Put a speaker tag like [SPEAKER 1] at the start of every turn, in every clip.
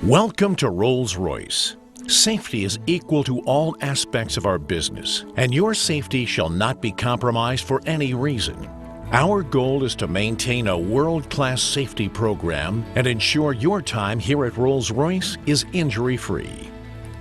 [SPEAKER 1] Welcome to Rolls-Royce. Safety is equal to all aspects of our business, and your safety shall not be compromised for any reason. Our goal is to maintain a world-class safety program and ensure your time here at Rolls-Royce is injury-free.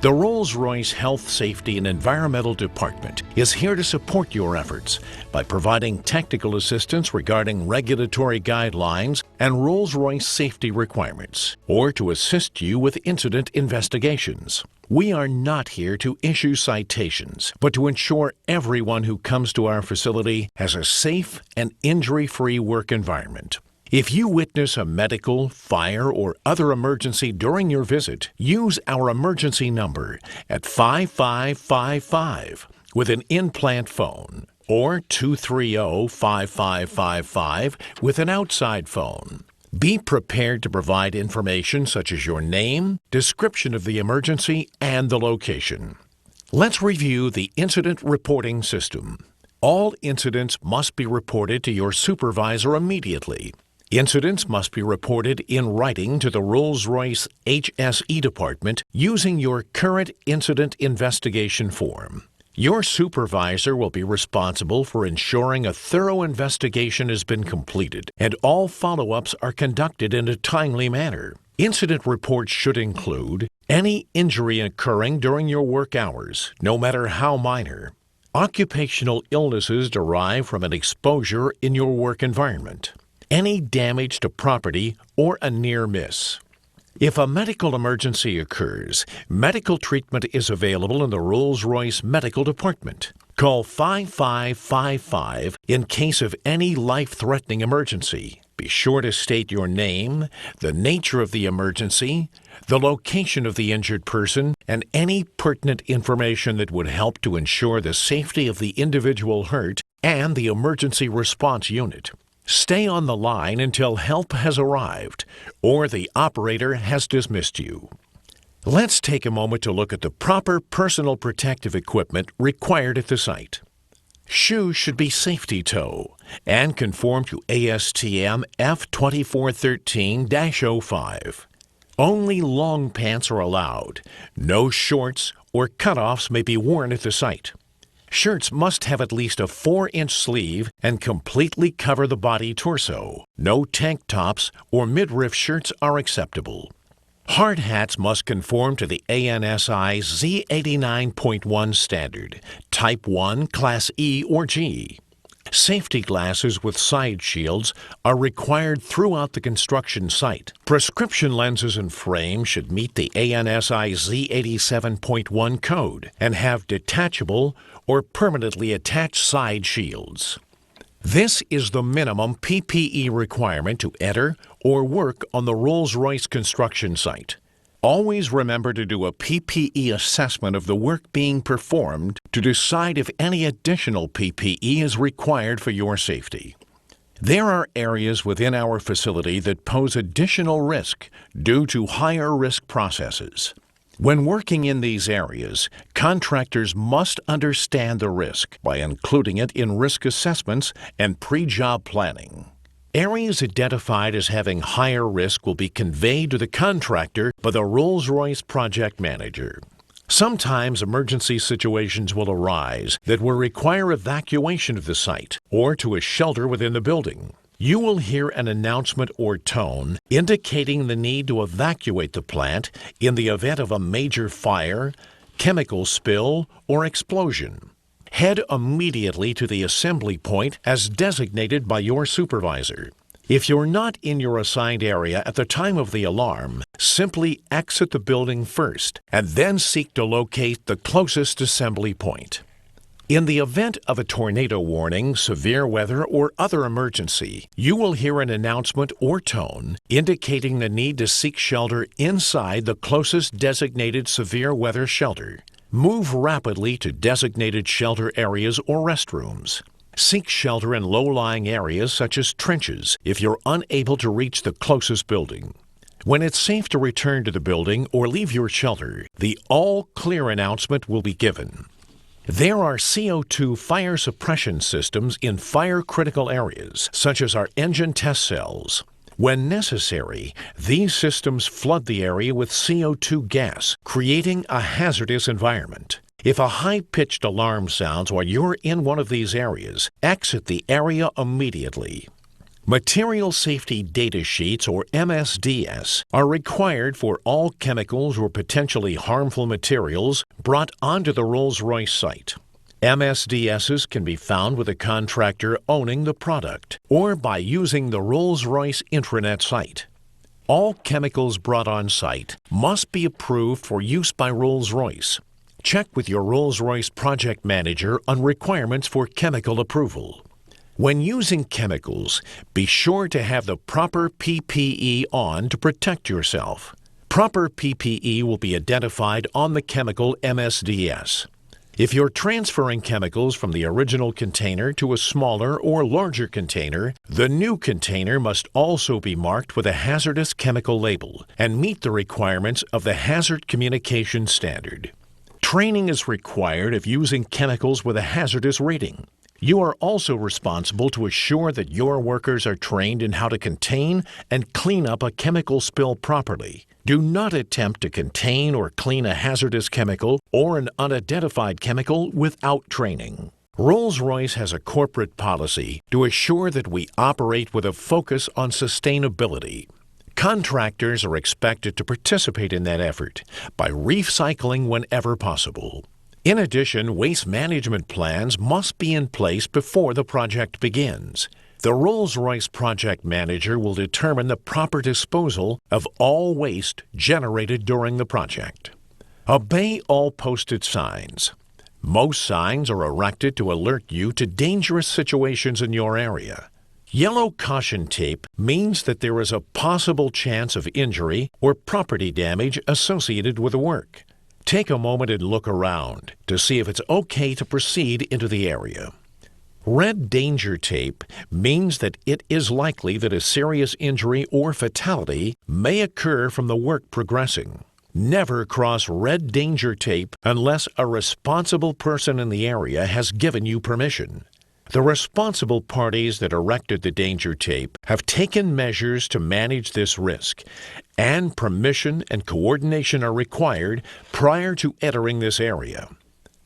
[SPEAKER 1] The Rolls-Royce Health, Safety and Environmental Department is here to support your efforts by providing technical assistance regarding regulatory guidelines and Rolls-Royce safety requirements, or to assist you with incident investigations. We are not here to issue citations, but to ensure everyone who comes to our facility has a safe and injury-free work environment. If you witness a medical, fire, or other emergency during your visit, use our emergency number at 5555 with an in-plant phone or 230-5555 with an outside phone. Be prepared to provide information such as your name, description of the emergency, and the location. Let's review the incident reporting system. All incidents must be reported to your supervisor immediately. Incidents must be reported in writing to the Rolls-Royce HSE Department using your current incident investigation form. Your supervisor will be responsible for ensuring a thorough investigation has been completed and all follow-ups are conducted in a timely manner. Incident reports should include any injury occurring during your work hours, no matter how minor, occupational illnesses derived from an exposure in your work environment, any damage to property or a near miss. If a medical emergency occurs, medical treatment is available in the Rolls-Royce Medical Department. Call 5555 in case of any life-threatening emergency. Be sure to state your name, the nature of the emergency, the location of the injured person, and any pertinent information that would help to ensure the safety of the individual hurt and the emergency response unit. Stay on the line until help has arrived or the operator has dismissed you. Let's take a moment to look at the proper personal protective equipment required at the site. Shoes should be safety toe and conform to ASTM F2413-05. Only long pants are allowed. No shorts or cutoffs may be worn at the site. Shirts must have at least a 4-inch sleeve and completely cover the body torso. No tank tops or midriff shirts are acceptable. Hard hats must conform to the ANSI Z89.1 standard, Type 1, Class E or G. Safety glasses with side shields are required throughout the construction site. Prescription lenses and frames should meet the ANSI Z87.1 code and have detachable or permanently attached side shields. This is the minimum PPE requirement to enter or work on the Rolls-Royce construction site. Always remember to do a PPE assessment of the work being performed to decide if any additional PPE is required for your safety. There are areas within our facility that pose additional risk due to higher risk processes. When working in these areas, contractors must understand the risk by including it in risk assessments and pre-job planning. Areas identified as having higher risk will be conveyed to the contractor by the Rolls-Royce project manager. Sometimes emergency situations will arise that will require evacuation of the site or to a shelter within the building. You will hear an announcement or tone indicating the need to evacuate the plant in the event of a major fire, chemical spill, or explosion. Head immediately to the assembly point as designated by your supervisor. If you're not in your assigned area at the time of the alarm, simply exit the building first and then seek to locate the closest assembly point. In the event of a tornado warning, severe weather, or other emergency, you will hear an announcement or tone indicating the need to seek shelter inside the closest designated severe weather shelter. Move rapidly to designated shelter areas or restrooms. Seek shelter in low-lying areas such as trenches if you're unable to reach the closest building. When it's safe to return to the building or leave your shelter, the all clear announcement will be given. There are CO2 fire suppression systems in fire-critical areas, such as our engine test cells. When necessary, these systems flood the area with CO2 gas, creating a hazardous environment. If a high-pitched alarm sounds while you're in one of these areas, exit the area immediately. Material Safety Data Sheets, or MSDS, are required for all chemicals or potentially harmful materials brought onto the Rolls-Royce site. MSDSs can be found with a contractor owning the product or by using the Rolls-Royce intranet site. All chemicals brought on site must be approved for use by Rolls-Royce. Check with your Rolls-Royce project manager on requirements for chemical approval. When using chemicals, be sure to have the proper PPE on to protect yourself. Proper PPE will be identified on the chemical MSDS. If you're transferring chemicals from the original container to a smaller or larger container, the new container must also be marked with a hazardous chemical label and meet the requirements of the Hazard Communication Standard. Training is required if using chemicals with a hazardous rating. You are also responsible to assure that your workers are trained in how to contain and clean up a chemical spill properly. Do not attempt to contain or clean a hazardous chemical or an unidentified chemical without training. Rolls-Royce has a corporate policy to assure that we operate with a focus on sustainability. Contractors are expected to participate in that effort by recycling whenever possible. In addition, waste management plans must be in place before the project begins. The Rolls-Royce project manager will determine the proper disposal of all waste generated during the project. Obey all posted signs. Most signs are erected to alert you to dangerous situations in your area. Yellow caution tape means that there is a possible chance of injury or property damage associated with the work. Take a moment and look around to see if it's okay to proceed into the area. Red danger tape means that it is likely that a serious injury or fatality may occur from the work progressing. Never cross red danger tape unless a responsible person in the area has given you permission. The responsible parties that erected the danger tape have taken measures to manage this risk, and permission and coordination are required prior to entering this area.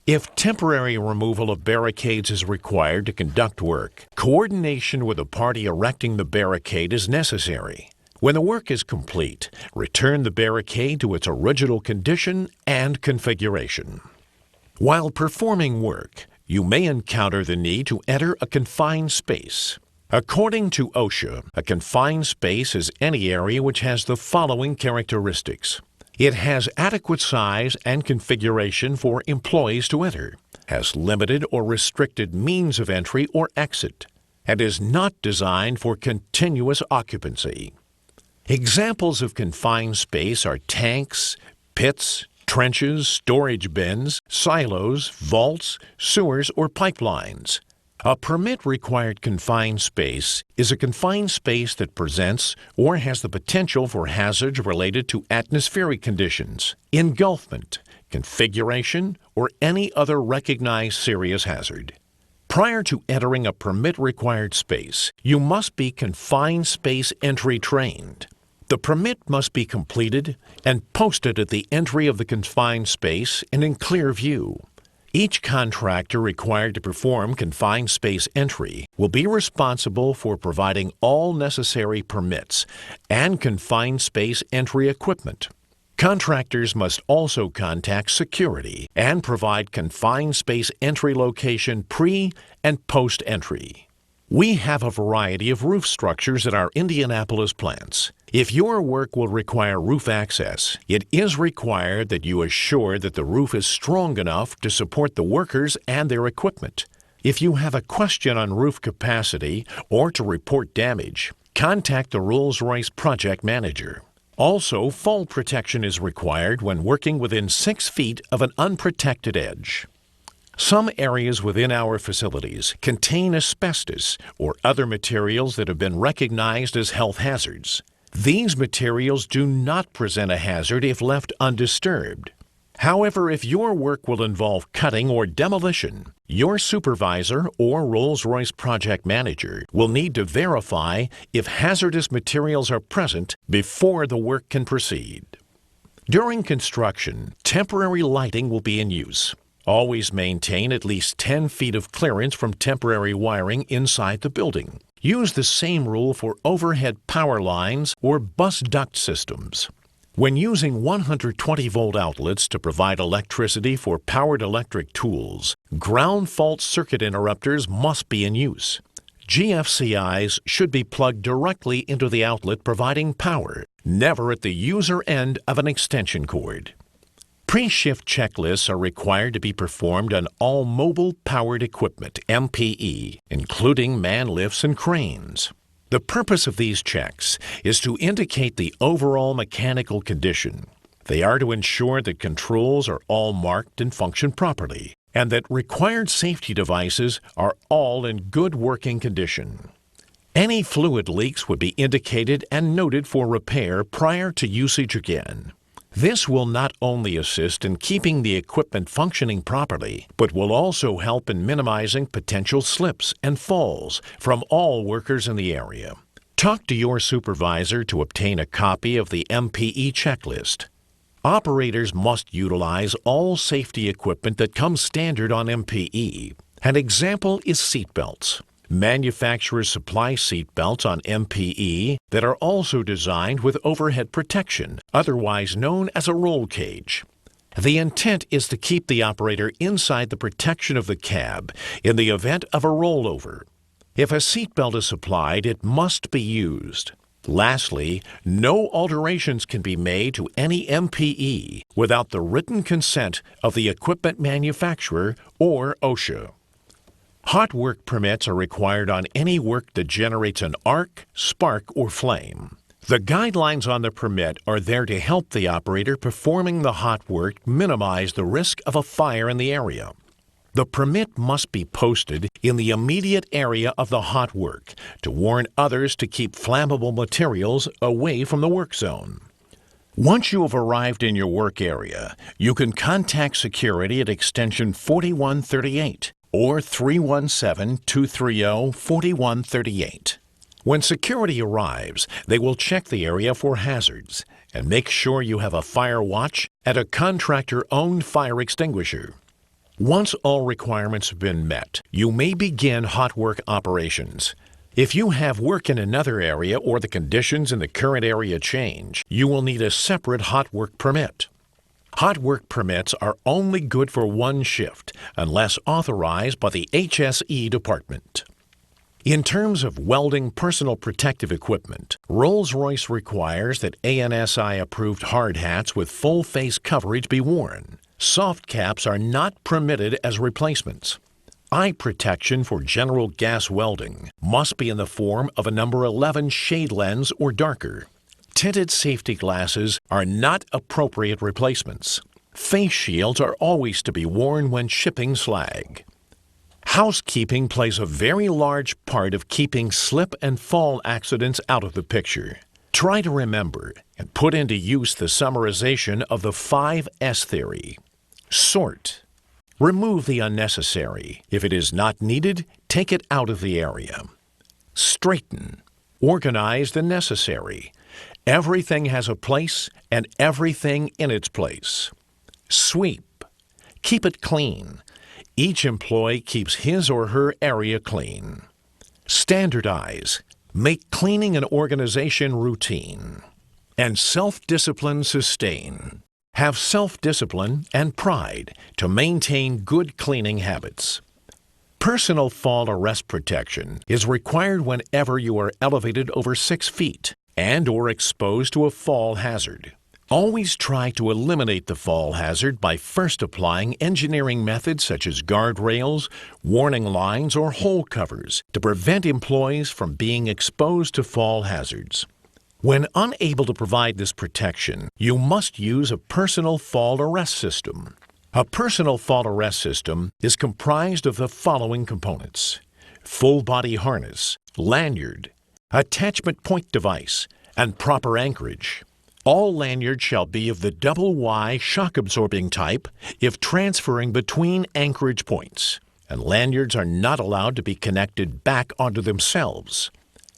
[SPEAKER 1] If temporary removal of barricades is required to conduct work, coordination with the party erecting the barricade is necessary. When the work is complete, return the barricade to its original condition and configuration. While performing work, you may encounter the need to enter a confined space. According to OSHA, a confined space is any area which has the following characteristics. It has adequate size and configuration for employees to enter, has limited or restricted means of entry or exit, and is not designed for continuous occupancy. Examples of confined space are tanks, pits, trenches, storage bins, silos, vaults, sewers, or pipelines. A permit-required confined space is a confined space that presents or has the potential for hazards related to atmospheric conditions, engulfment, configuration, or any other recognized serious hazard. Prior to entering a permit-required space, you must be confined space entry trained. The permit must be completed and posted at the entry of the confined space and in clear view. Each contractor required to perform confined space entry will be responsible for providing all necessary permits and confined space entry equipment. Contractors must also contact security and provide confined space entry location pre- and post-entry. We have a variety of roof structures at our Indianapolis plants. If your work will require roof access, it is required that you assure that the roof is strong enough to support the workers and their equipment. If you have a question on roof capacity or to report damage, contact the Rolls-Royce project manager. Also, fall protection is required when working within 6 feet of an unprotected edge. Some areas within our facilities contain asbestos or other materials that have been recognized as health hazards. These materials do not present a hazard if left undisturbed. However, if your work will involve cutting or demolition, your supervisor or Rolls-Royce project manager will need to verify if hazardous materials are present before the work can proceed. During construction, temporary lighting will be in use. Always maintain at least 10 feet of clearance from temporary wiring inside the building. Use the same rule for overhead power lines or bus duct systems. When using 120-volt outlets to provide electricity for powered electric tools, ground fault circuit interrupters must be in use. GFCIs should be plugged directly into the outlet providing power, never at the user end of an extension cord. Pre-shift checklists are required to be performed on all mobile powered equipment, MPE, including man lifts and cranes. The purpose of these checks is to indicate the overall mechanical condition. They are to ensure that controls are all marked and function properly, and that required safety devices are all in good working condition. Any fluid leaks would be indicated and noted for repair prior to usage again. This will not only assist in keeping the equipment functioning properly, but will also help in minimizing potential slips and falls from all workers in the area. Talk to your supervisor to obtain a copy of the MPE checklist. Operators must utilize all safety equipment that comes standard on MPE. An example is seat belts. Manufacturers supply seat belts on MPE that are also designed with overhead protection, otherwise known as a roll cage. The intent is to keep the operator inside the protection of the cab in the event of a rollover. If a seat belt is supplied, it must be used. Lastly, no alterations can be made to any MPE without the written consent of the equipment manufacturer or OSHA. Hot work permits are required on any work that generates an arc, spark, or flame. The guidelines on the permit are there to help the operator performing the hot work minimize the risk of a fire in the area. The permit must be posted in the immediate area of the hot work to warn others to keep flammable materials away from the work zone. Once you have arrived in your work area, you can contact security at extension 4138. or 317-230-4138. When security arrives, they will check the area for hazards and make sure you have a fire watch and a contractor-owned fire extinguisher. Once all requirements have been met, you may begin hot work operations. If you have work in another area or the conditions in the current area change, you will need a separate hot work permit. Hot work permits are only good for one shift unless authorized by the HSE Department. In terms of welding personal protective equipment, Rolls-Royce requires that ANSI-approved hard hats with full face coverage be worn. Soft caps are not permitted as replacements. Eye protection for general gas welding must be in the form of a number 11 shade lens or darker. Tinted safety glasses are not appropriate replacements. Face shields are always to be worn when shipping slag. Housekeeping plays a very large part of keeping slip and fall accidents out of the picture. Try to remember and put into use the summarization of the 5S theory. Sort. Remove the unnecessary. If it is not needed, take it out of the area. Straighten. Organize the necessary. Everything has a place and everything in its place. Sweep. Keep it clean. Each employee keeps his or her area clean. Standardize. Make cleaning and organization routine. And self-discipline sustain. Have self-discipline and pride to maintain good cleaning habits. Personal fall arrest protection is required whenever you are elevated over 6 feet and or exposed to a fall hazard. Always try to eliminate the fall hazard by first applying engineering methods such as guardrails, warning lines, or hole covers to prevent employees from being exposed to fall hazards. When unable to provide this protection, you must use a personal fall arrest system. A personal fall arrest system is comprised of the following components: full body harness, lanyard, attachment point device, and proper anchorage. All lanyards shall be of the double Y shock-absorbing type if transferring between anchorage points, and lanyards are not allowed to be connected back onto themselves.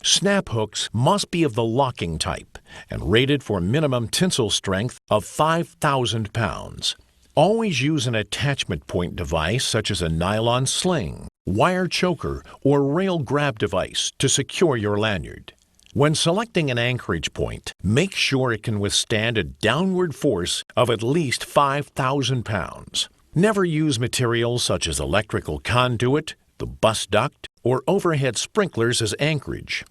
[SPEAKER 1] Snap hooks must be of the locking type and rated for minimum tensile strength of 5,000 pounds. Always use an attachment point device such as a nylon sling, wire choker, or rail grab device to secure your lanyard. When selecting an anchorage point, make sure it can withstand a downward force of at least 5,000 pounds. Never use materials such as electrical conduit, the bus duct, or overhead sprinklers as anchorage.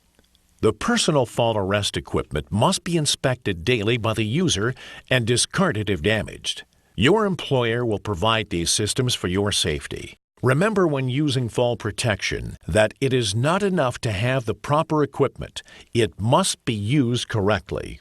[SPEAKER 1] The personal fault arrest equipment must be inspected daily by the user and discarded if damaged. Your employer will provide these systems for your safety. Remember when using fall protection that it is not enough to have the proper equipment. It must be used correctly.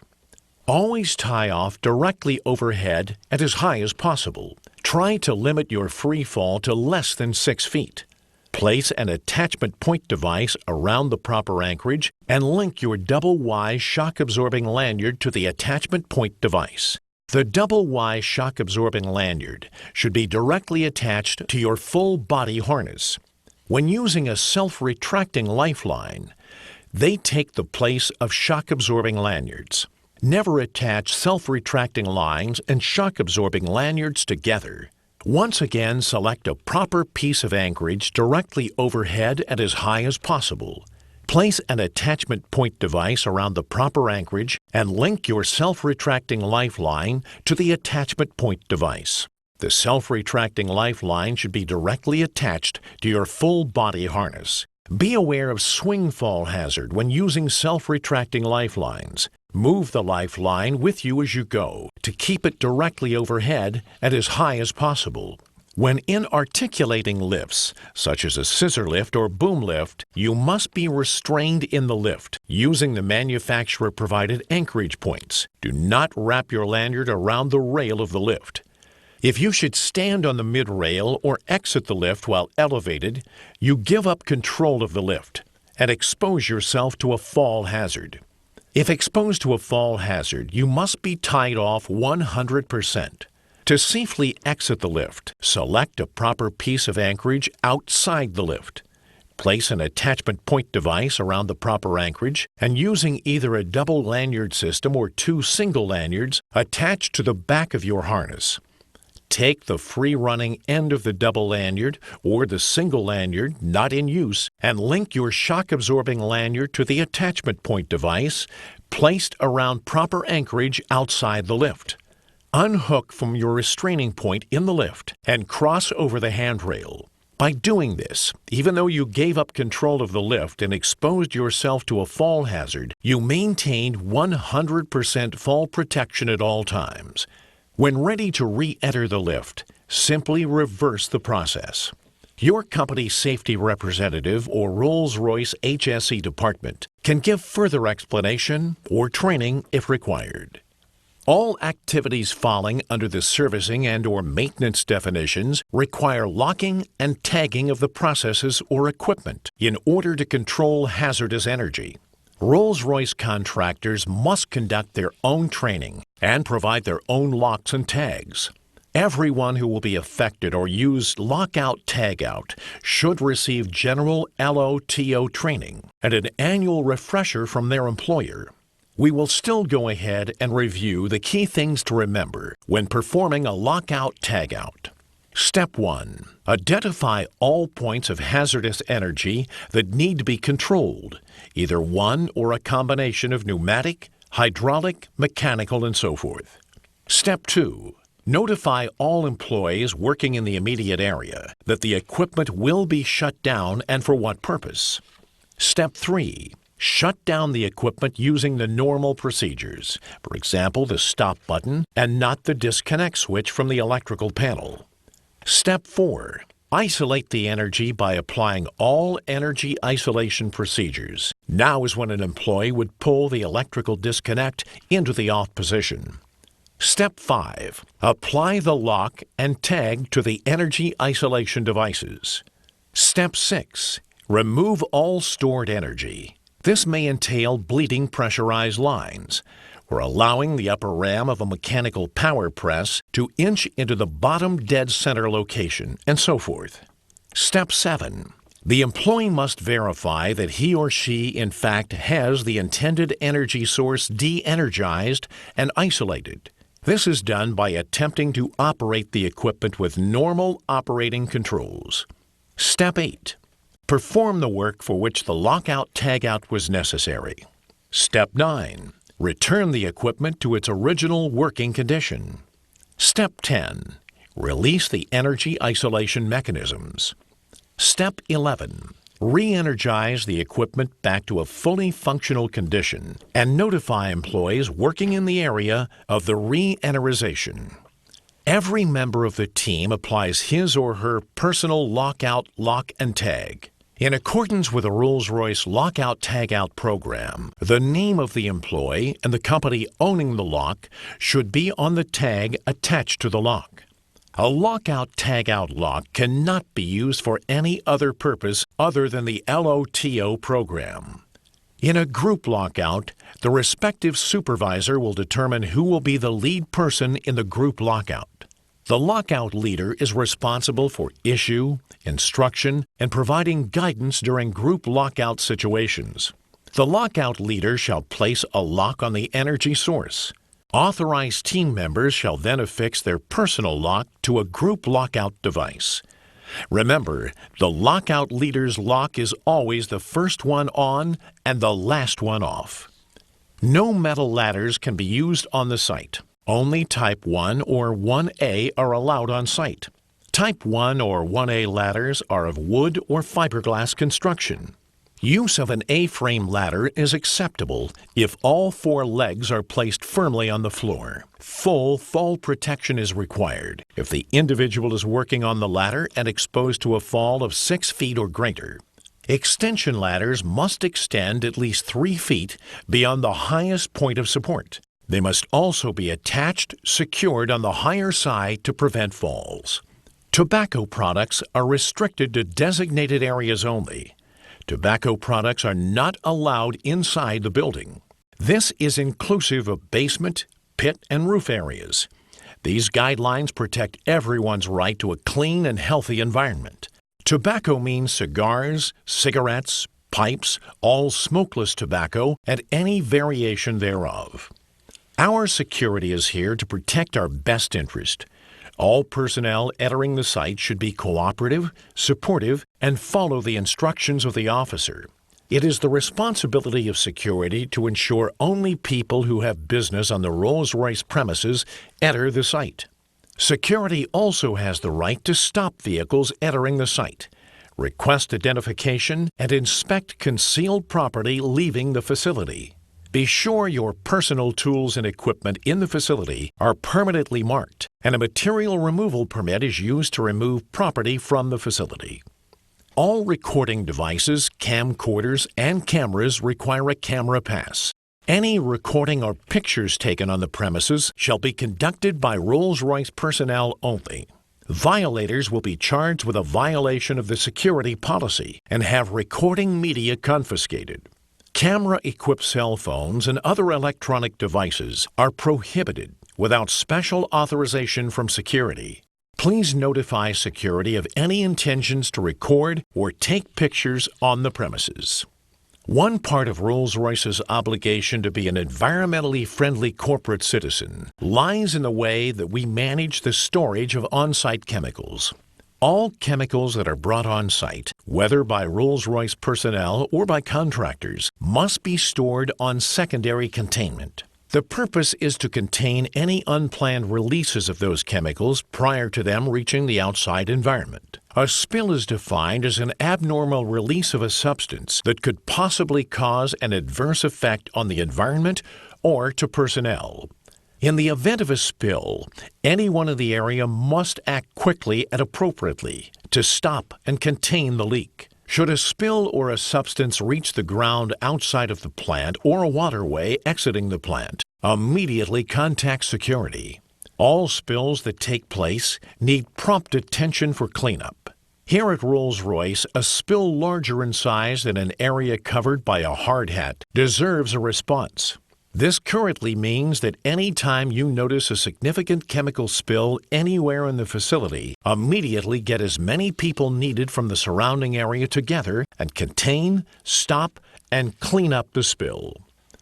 [SPEAKER 1] Always tie off directly overhead and as high as possible. Try to limit your free fall to less than 6 feet. Place an attachment point device around the proper anchorage and link your double Y shock-absorbing lanyard to the attachment point device. The double Y shock-absorbing lanyard should be directly attached to your full body harness. When using a self-retracting lifeline, they take the place of shock-absorbing lanyards. Never attach self-retracting lines and shock-absorbing lanyards together. Once again, select a proper piece of anchorage directly overhead and as high as possible. Place an attachment point device around the proper anchorage and link your self-retracting lifeline to the attachment point device. The self-retracting lifeline should be directly attached to your full body harness. Be aware of swing fall hazard when using self-retracting lifelines. Move the lifeline with you as you go to keep it directly overhead and as high as possible. When in articulating lifts, such as a scissor lift or boom lift, you must be restrained in the lift using the manufacturer-provided anchorage points. Do not wrap your lanyard around the rail of the lift. If you should stand on the mid-rail or exit the lift while elevated, you give up control of the lift and expose yourself to a fall hazard. If exposed to a fall hazard, you must be tied off 100%. To safely exit the lift, select a proper piece of anchorage outside the lift. Place an attachment point device around the proper anchorage and using either a double lanyard system or 2 single lanyards attached to the back of your harness. Take the free-running end of the double lanyard or the single lanyard not in use and link your shock-absorbing lanyard to the attachment point device placed around proper anchorage outside the lift. Unhook from your restraining point in the lift and cross over the handrail. By doing this, even though you gave up control of the lift and exposed yourself to a fall hazard, you maintained 100% fall protection at all times. When ready to re-enter the lift, simply reverse the process. Your company's safety representative or Rolls-Royce HSE department can give further explanation or training if required. All activities falling under the servicing and/or maintenance definitions require locking and tagging of the processes or equipment in order to control hazardous energy. Rolls-Royce contractors must conduct their own training and provide their own locks and tags. Everyone who will be affected or use lockout tagout should receive general LOTO training and an annual refresher from their employer. We will still go ahead and review the key things to remember when performing a lockout tagout. Step 1. Identify all points of hazardous energy that need to be controlled, either one or a combination of pneumatic, hydraulic, mechanical, and so forth. Step 2. Notify all employees working in the immediate area that the equipment will be shut down and for what purpose. Step 3. Shut down the equipment using the normal procedures, for example, the stop button and not the disconnect switch from the electrical panel. Step 4. Isolate the energy by applying all energy isolation procedures. Now is when an employee would pull the electrical disconnect into the off position. Step 5. Apply the lock and tag to the energy isolation devices. Step 6. Remove all stored energy. This may entail bleeding pressurized lines, or allowing the upper ram of a mechanical power press to inch into the bottom dead center location, and so forth. Step 7. The employee must verify that he or she in fact has the intended energy source de-energized and isolated. This is done by attempting to operate the equipment with normal operating controls. Step 8. Perform the work for which the lockout tagout was necessary. Step 9. Return the equipment to its original working condition. Step 10. Release the energy isolation mechanisms. Step 11. Re-energize the equipment back to a fully functional condition and notify employees working in the area of the re-energization. Every member of the team applies his or her personal lockout, lock, and tag. In accordance with the Rolls-Royce Lockout Tagout program, the name of the employee and the company owning the lock should be on the tag attached to the lock. A lockout tagout lock cannot be used for any other purpose other than the LOTO program. In a group lockout, the respective supervisor will determine who will be the lead person in the group lockout. The lockout leader is responsible for issue, instruction, and providing guidance during group lockout situations. The lockout leader shall place a lock on the energy source. Authorized team members shall then affix their personal lock to a group lockout device. Remember, the lockout leader's lock is always the first one on and the last one off. No metal ladders can be used on the site. Only Type 1 or 1A are allowed on site. Type 1 or 1A ladders are of wood or fiberglass construction. Use of an A-frame ladder is acceptable if all 4 legs are placed firmly on the floor. Full fall protection is required if the individual is working on the ladder and exposed to a fall of 6 feet or greater. Extension ladders must extend at least 3 feet beyond the highest point of support. They must also be attached, secured on the higher side to prevent falls. Tobacco products are restricted to designated areas only. Tobacco products are not allowed inside the building. This is inclusive of basement, pit, and roof areas. These guidelines protect everyone's right to a clean and healthy environment. Tobacco means cigars, cigarettes, pipes, all smokeless tobacco, and any variation thereof. Our security is here to protect our best interest. All personnel entering the site should be cooperative, supportive, and follow the instructions of the officer. It is the responsibility of security to ensure only people who have business on the Rolls-Royce premises enter the site. Security also has the right to stop vehicles entering the site, request identification, and inspect concealed property leaving the facility. Be sure your personal tools and equipment in the facility are permanently marked, and a material removal permit is used to remove property from the facility. All recording devices, camcorders, and cameras require a camera pass. Any recording or pictures taken on the premises shall be conducted by Rolls-Royce personnel only. Violators will be charged with a violation of the security policy and have recording media confiscated. Camera-equipped cell phones and other electronic devices are prohibited without special authorization from security. Please notify security of any intentions to record or take pictures on the premises. One part of Rolls-Royce's obligation to be an environmentally friendly corporate citizen lies in the way that we manage the storage of on-site chemicals. All chemicals that are brought on site, whether by Rolls-Royce personnel or by contractors, must be stored on secondary containment. The purpose is to contain any unplanned releases of those chemicals prior to them reaching the outside environment. A spill is defined as an abnormal release of a substance that could possibly cause an adverse effect on the environment or to personnel. In the event of a spill, anyone in the area must act quickly and appropriately to stop and contain the leak. Should a spill or a substance reach the ground outside of the plant or a waterway exiting the plant, immediately contact security. All spills that take place need prompt attention for cleanup. Here at Rolls-Royce, a spill larger in size than an area covered by a hard hat deserves a response. This currently means that any time you notice a significant chemical spill anywhere in the facility, immediately get as many people needed from the surrounding area together and contain, stop, and clean up the spill.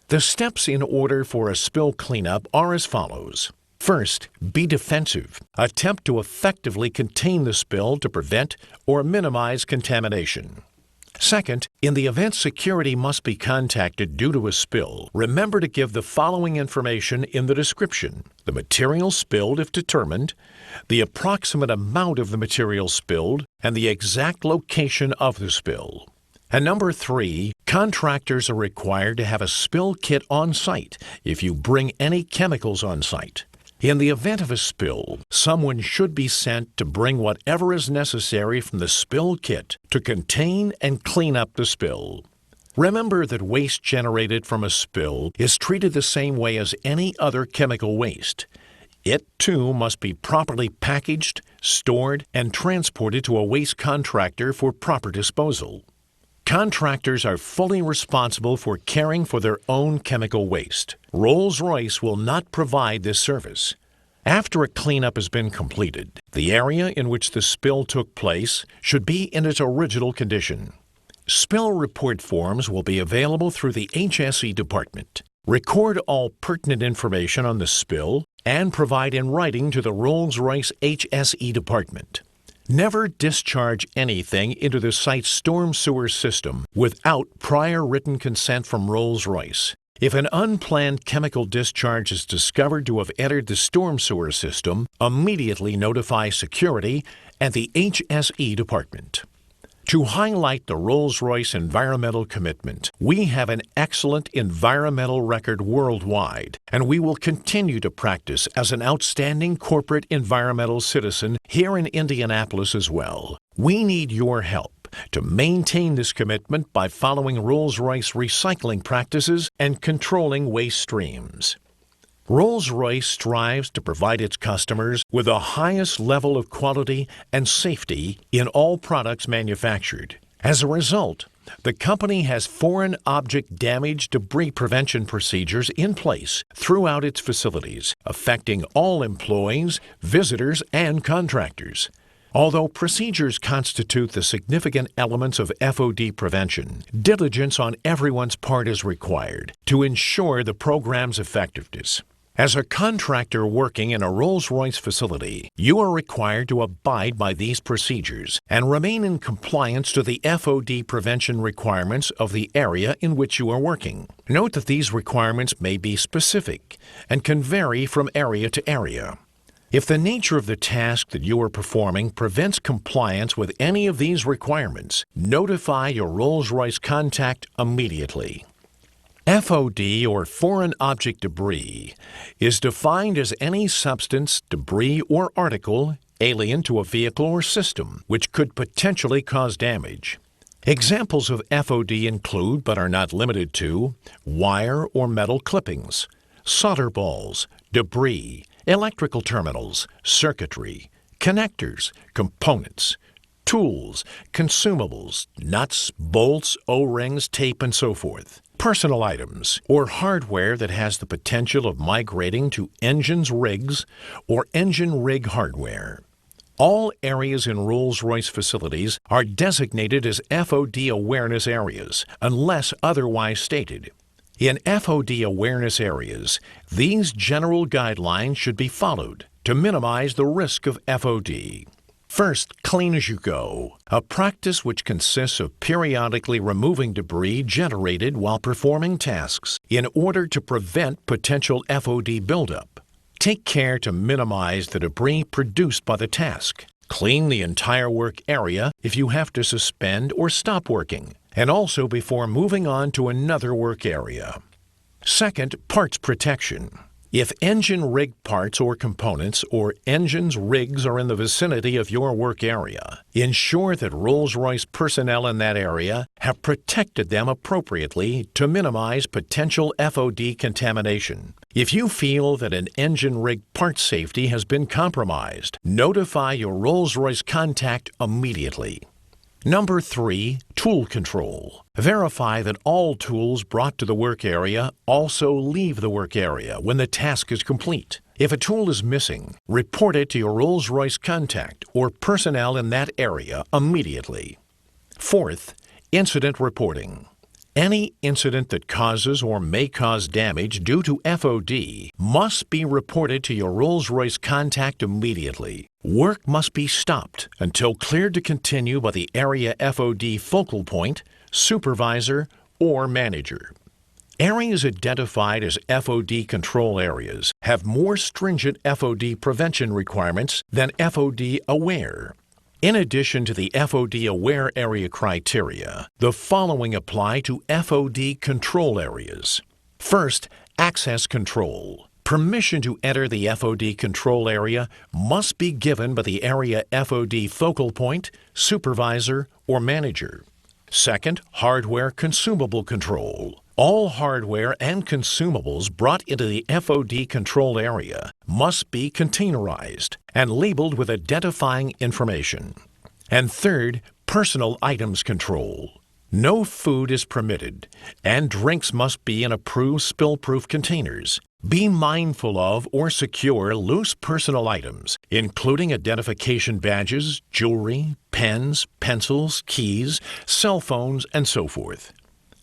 [SPEAKER 1] The steps in order for a spill cleanup are as follows. First, be defensive. Attempt to effectively contain the spill to prevent or minimize contamination. Second, in the event security must be contacted due to a spill, remember to give the following information in the description: the material spilled if determined, the approximate amount of the material spilled, and the exact location of the spill. And number 3, contractors are required to have a spill kit on site if you bring any chemicals on site. In the event of a spill, someone should be sent to bring whatever is necessary from the spill kit to contain and clean up the spill. Remember that waste generated from a spill is treated the same way as any other chemical waste. It, too, must be properly packaged, stored, and transported to a waste contractor for proper disposal. Contractors are fully responsible for caring for their own chemical waste. Rolls-Royce will not provide this service. After a cleanup has been completed, the area in which the spill took place should be in its original condition. Spill report forms will be available through the HSE department. Record all pertinent information on the spill and provide in writing to the Rolls-Royce HSE department. Never discharge anything into the site's storm sewer system without prior written consent from Rolls-Royce. If an unplanned chemical discharge is discovered to have entered the storm sewer system, immediately notify security and the HSE department. To highlight the Rolls-Royce environmental commitment, we have an excellent environmental record worldwide, and we will continue to practice as an outstanding corporate environmental citizen here in Indianapolis as well. We need your help to maintain this commitment by following Rolls-Royce recycling practices and controlling waste streams. Rolls-Royce strives to provide its customers with the highest level of quality and safety in all products manufactured. As a result, the company has foreign object damage debris prevention procedures in place throughout its facilities, affecting all employees, visitors, and contractors. Although procedures constitute the significant elements of FOD prevention, diligence on everyone's part is required to ensure the program's effectiveness. As a contractor working in a Rolls-Royce facility, you are required to abide by these procedures and remain in compliance to the FOD prevention requirements of the area in which you are working. Note that these requirements may be specific and can vary from area to area. If the nature of the task that you are performing prevents compliance with any of these requirements, notify your Rolls-Royce contact immediately. FOD, or foreign object debris, is defined as any substance, debris, or article alien to a vehicle or system which could potentially cause damage. Examples of FOD include, but are not limited to, wire or metal clippings, solder balls, debris, electrical terminals, circuitry, connectors, components, tools, consumables, nuts, bolts, O-rings, tape, and so forth. Personal items, or hardware that has the potential of migrating to engines rigs or engine rig hardware. All areas in Rolls-Royce facilities are designated as FOD awareness areas, unless otherwise stated. In FOD awareness areas, these general guidelines should be followed to minimize the risk of FOD. First, clean as you go, a practice which consists of periodically removing debris generated while performing tasks in order to prevent potential FOD buildup. Take care to minimize the debris produced by the task. Clean the entire work area if you have to suspend or stop working, and also before moving on to another work area. Second, parts protection. If engine rig parts or components or engines rigs are in the vicinity of your work area, ensure that Rolls-Royce personnel in that area have protected them appropriately to minimize potential FOD contamination. If you feel that an engine rig part safety has been compromised, notify your Rolls-Royce contact immediately. Number 3, tool control. Verify that all tools brought to the work area also leave the work area when the task is complete. If a tool is missing, report it to your Rolls-Royce contact or personnel in that area immediately. Fourth, incident reporting. Any incident that causes or may cause damage due to FOD must be reported to your Rolls-Royce contact immediately. Work must be stopped until cleared to continue by the area FOD focal point, supervisor, or manager. Areas identified as FOD control areas have more stringent FOD prevention requirements than FOD aware. In addition to the FOD aware area criteria, the following apply to FOD control areas. First, access control. Permission to enter the FOD control area must be given by the area FOD focal point, supervisor, or manager. Second, hardware consumable control. All hardware and consumables brought into the FOD control area must be containerized and labeled with identifying information. And third, personal items control. No food is permitted, and drinks must be in approved spill-proof containers. Be mindful of or secure loose personal items, including identification badges, jewelry, pens, pencils, keys, cell phones, and so forth.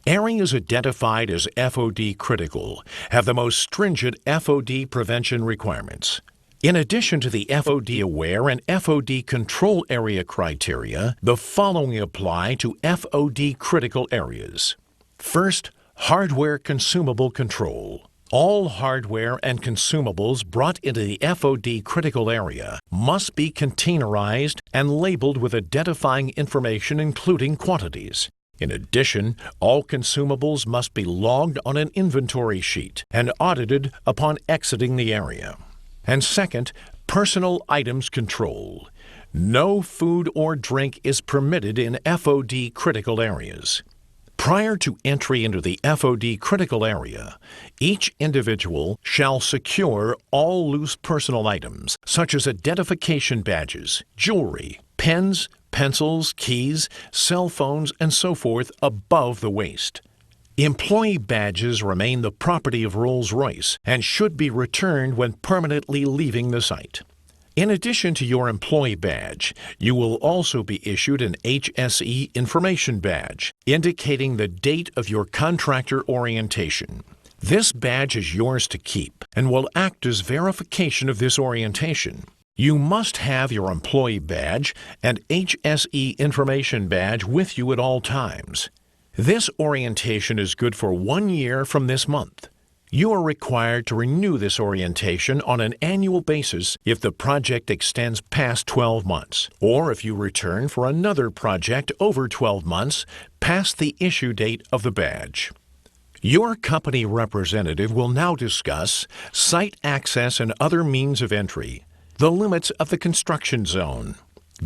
[SPEAKER 1] Areas identified as FOD critical have the most stringent FOD prevention requirements. In addition to the FOD aware and FOD control area criteria, the following apply to FOD critical areas. First, hardware consumable control. All hardware and consumables brought into the FOD critical area must be containerized and labeled with identifying information including quantities. In addition, all consumables must be logged on an inventory sheet and audited upon exiting the area. And second, personal items control. No food or drink is permitted in FOD critical areas. Prior to entry into the FOD critical area, each individual shall secure all loose personal items, such as identification badges, jewelry, pens, pencils, keys, cell phones, and so forth above the waist. Employee badges remain the property of Rolls-Royce and should be returned when permanently leaving the site. In addition to your employee badge, you will also be issued an HSE information badge, indicating the date of your contractor orientation. This badge is yours to keep and will act as verification of this orientation. You must have your employee badge and HSE information badge with you at all times. This orientation is good for 1 year from this month. You are required to renew this orientation on an annual basis if the project extends past 12 months, or if you return for another project over 12 months past the issue date of the badge. Your company representative will now discuss site access and other means of entry, the limits of the construction zone,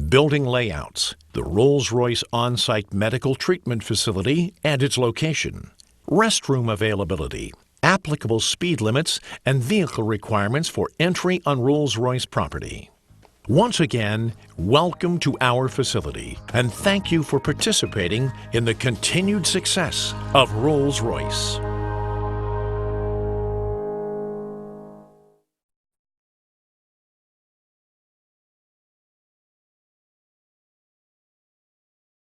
[SPEAKER 1] building layouts, the Rolls-Royce on-site medical treatment facility and its location, restroom availability, applicable speed limits, and vehicle requirements for entry on Rolls-Royce property. Once again, welcome to our facility, and thank you for participating in the continued success of Rolls-Royce.